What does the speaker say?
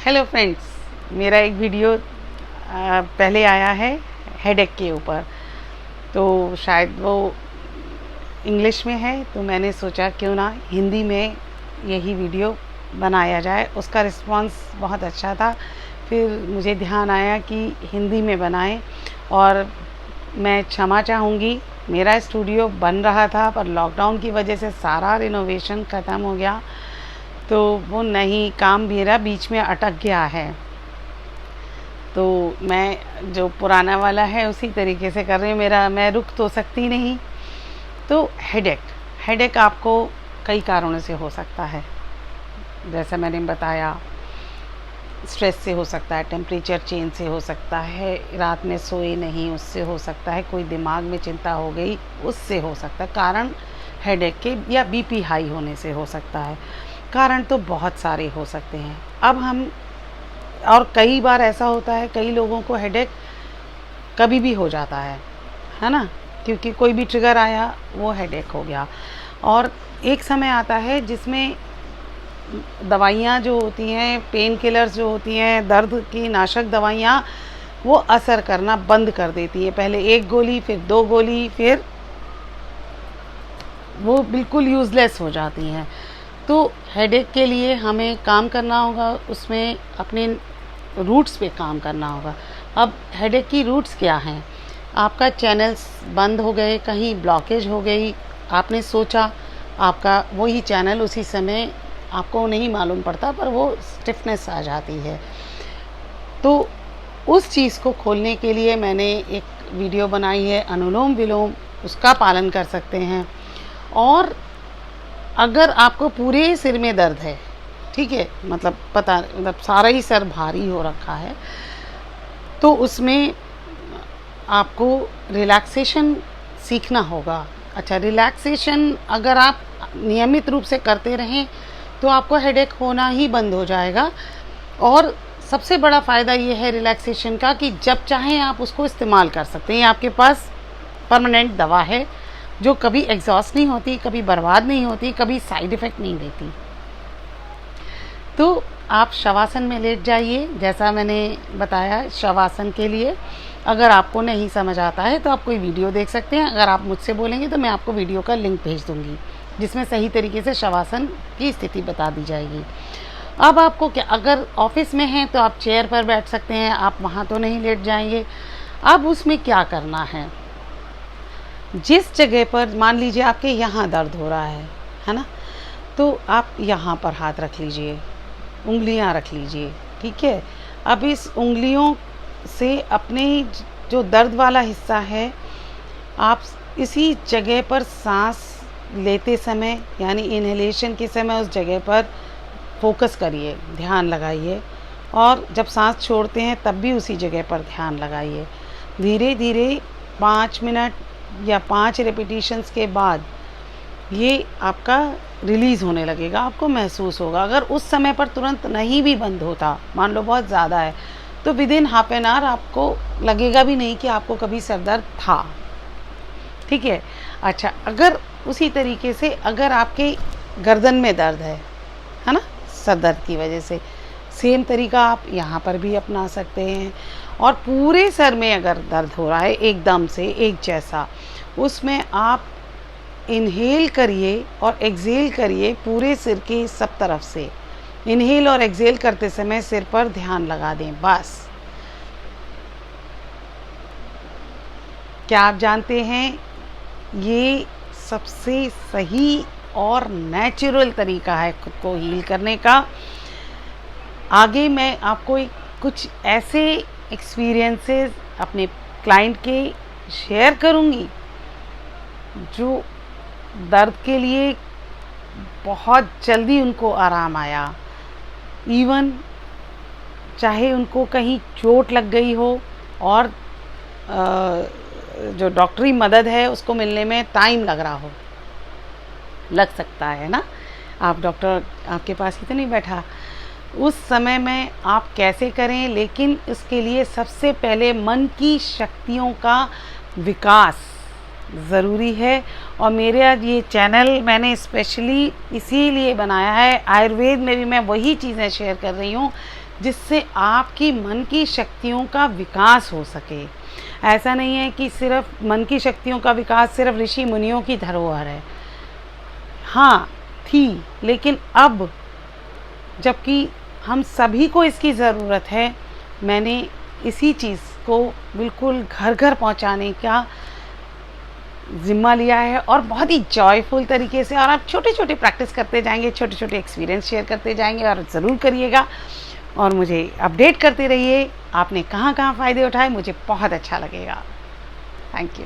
Hello friends, मेरा एक video पहले आया है हेडेक के ऊपर। तो शायद वो इंग्लिश में है, तो मैंने सोचा क्यों ना हिंदी में यही वीडियो बनाया जाए। उसका रिस्पांस बहुत अच्छा था। फिर मुझे ध्यान आया कि हिंदी में बनाएं। और मैं क्षमा चाहूँगी, मेरा स्टूडियो बन रहा था पर लॉकडाउन की वजह से सारा रिनोवेशन ख़त्म हो गया, तो वो नहीं, काम मेरा बीच में अटक गया है। तो मैं जो पुराना वाला है उसी तरीके से कर रही हूँ। मैं रुक तो सकती नहीं। तो हेडेक आपको कई कारणों से हो सकता है। जैसा मैंने बताया, स्ट्रेस से हो सकता है, टेम्परेचर चेंज से हो सकता है, रात में सोए नहीं उससे हो सकता है, कोई दिमाग में चिंता हो गई उससे हो सकता है कारण हेडेक के, या बीपी हाई होने से हो सकता है। कारण तो बहुत सारे हो सकते हैं। अब हम, और कई बार ऐसा होता है, कई लोगों को हेडेक कभी भी हो जाता है ना, क्योंकि कोई भी ट्रिगर आया वो हेडेक हो गया। और एक समय आता है जिसमें दवाइयाँ जो होती हैं, पेन किलर्स जो होती हैं, दर्द की नाशक दवाइयाँ, वो असर करना बंद कर देती है। पहले 1 गोली, फिर 2 गोली, फिर वो बिल्कुल यूज़लेस हो जाती हैं। तो हेडेक के लिए हमें काम करना होगा, उसमें अपने रूट्स पे काम करना होगा। अब हेडेक की रूट्स क्या हैं? आपका चैनल्स बंद हो गए, कहीं ब्लॉकेज हो गई, आपने सोचा आपका वही चैनल उसी समय आपको नहीं मालूम पड़ता, पर वो स्टिफनेस आ जाती है। तो उस चीज़ को खोलने के लिए मैंने एक वीडियो बनाई है, अनुलोम विलोम, उसका पालन कर सकते हैं। और अगर आपको पूरे सिर में दर्द है, ठीक है, मतलब सारा ही सर भारी हो रखा है, तो उसमें आपको रिलैक्सेशन सीखना होगा। अच्छा, रिलैक्सेशन अगर आप नियमित रूप से करते रहें तो आपको हेडेक होना ही बंद हो जाएगा। और सबसे बड़ा फ़ायदा ये है रिलैक्सेशन का कि जब चाहें आप उसको इस्तेमाल कर सकते हैं। आपके पास परमानेंट दवा है जो कभी एग्जॉस्ट नहीं होती, कभी बर्बाद नहीं होती, कभी साइड इफ़ेक्ट नहीं देती। तो आप शवासन में लेट जाइए, जैसा मैंने बताया शवासन के लिए। अगर आपको नहीं समझ आता है तो आप कोई वीडियो देख सकते हैं। अगर आप मुझसे बोलेंगे तो मैं आपको वीडियो का लिंक भेज दूँगी जिसमें सही तरीके से शवासन की स्थिति बता दी जाएगी। अब आपको क्या, अगर ऑफिस में हैं तो आप चेयर पर बैठ सकते हैं, आप वहाँ तो नहीं लेट जाएंगे। अब उसमें क्या करना है, जिस जगह पर मान लीजिए आपके यहाँ दर्द हो रहा है ना, तो आप यहाँ पर हाथ रख लीजिए, उंगलियाँ रख लीजिए, ठीक है। अब इस उंगलियों से अपने जो दर्द वाला हिस्सा है, आप इसी जगह पर सांस लेते समय, यानी इन्हेलेशन के समय उस जगह पर फोकस करिए, ध्यान लगाइए। और जब सांस छोड़ते हैं तब भी उसी जगह पर ध्यान लगाइए। धीरे धीरे 5 मिनट या 5 रेपिटेशंस के बाद ये आपका रिलीज़ होने लगेगा, आपको महसूस होगा। अगर उस समय पर तुरंत नहीं भी बंद होता, मान लो बहुत ज़्यादा है, तो विदिन हाफ एन आवर आपको लगेगा भी नहीं कि आपको कभी सर दर्द था, ठीक है। अच्छा, अगर उसी तरीके से अगर आपके गर्दन में दर्द है ना, सर दर्द की वजह से, सेम तरीका आप यहाँ पर भी अपना सकते हैं। और पूरे सर में अगर दर्द हो रहा है एकदम से एक जैसा, उसमें आप इनहेल करिए और एक्सहेल करिए पूरे सिर के सब तरफ से। इनहेल और एक्सहेल करते समय सिर पर ध्यान लगा दें, बस। क्या आप जानते हैं, ये सबसे सही और नेचुरल तरीका है खुद को हील करने का। आगे मैं आपको कुछ ऐसे एक्सपीरियंसेस अपने क्लाइंट के शेयर करूंगी जो दर्द के लिए बहुत जल्दी उनको आराम आया। इवन चाहे उनको कहीं चोट लग गई हो और जो डॉक्टरी मदद है उसको मिलने में टाइम लग सकता है ना। आप डॉक्टर आपके पास ही तो नहीं बैठा, उस समय में आप कैसे करें, लेकिन इसके लिए सबसे पहले मन की शक्तियों का विकास, ज़रूरी है। और मेरे आज ये चैनल मैंने स्पेशली इसीलिए बनाया है, आयुर्वेद में भी मैं वही चीज़ें शेयर कर रही हूँ जिससे आपकी मन की शक्तियों का विकास हो सके। ऐसा नहीं है कि सिर्फ मन की शक्तियों का विकास सिर्फ ऋषि मुनियों की धरोहर है, हाँ थी, लेकिन अब जबकि हम सभी को इसकी ज़रूरत है, मैंने इसी चीज़ को बिल्कुल घर घर पहुंचाने का ज़िम्मा लिया है और बहुत ही जॉयफुल तरीके से। और आप छोटे छोटे प्रैक्टिस करते जाएंगे, छोटे छोटे एक्सपीरियंस शेयर करते जाएंगे और ज़रूर करिएगा और मुझे अपडेट करते रहिए आपने कहाँ कहाँ फ़ायदे उठाए, मुझे बहुत अच्छा लगेगा। Thank you.